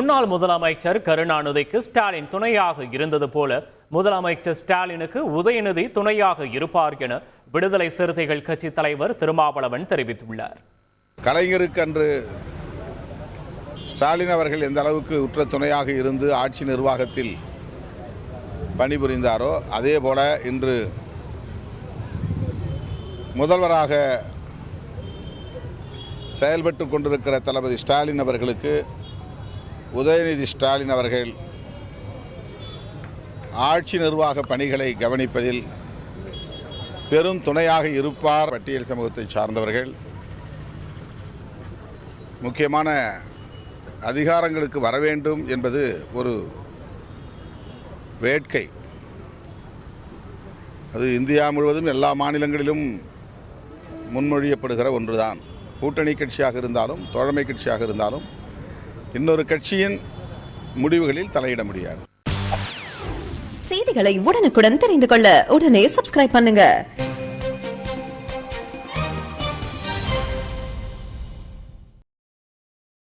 முன்னாள் முதலமைச்சர் கருணாநிதிக்கு ஸ்டாலின் துணையாக இருந்தது போல முதலமைச்சர் ஸ்டாலினுக்கு உதயநிதி துணையாக இருப்பார் என விடுதலை சிறுத்தைகள் கட்சி தலைவர் திருமாவளவன் தெரிவித்துள்ளார். கலைஞருக்கு அன்று ஸ்டாலின் அவர்கள் எந்த அளவுக்கு உற்ற துணையாக இருந்து ஆட்சி நிர்வாகத்தில் பணிபுரிந்தாரோ அதே போல இன்று முதல்வராக செயல்பட்டு கொண்டிருக்கிற தளபதி ஸ்டாலின் அவர்களுக்கு உதயநிதி ஸ்டாலின் அவர்கள் ஆட்சி நிர்வாக பணிகளை கவனிப்பதில் பெரும் துணையாக இருப்பார். பட்டியல் சமூகத்தை சார்ந்தவர்கள் முக்கியமான அதிகாரங்களுக்கு வர வேண்டும் என்பது ஒரு வேட்கை. அது இந்தியா முழுவதும் எல்லா மாநிலங்களிலும் முன்மொழியப்படுகிற ஒன்றுதான். கூட்டணி கட்சியாக இருந்தாலும் தோழமை கட்சியாக இருந்தாலும் இன்னொரு கட்சியின் முடிவுகளில் தலையிட முடியாது. செய்திகளை உடனுக்குடன் தெரிந்து கொள்ள உடனே சப்ஸ்கிரைப் பண்ணுங்க.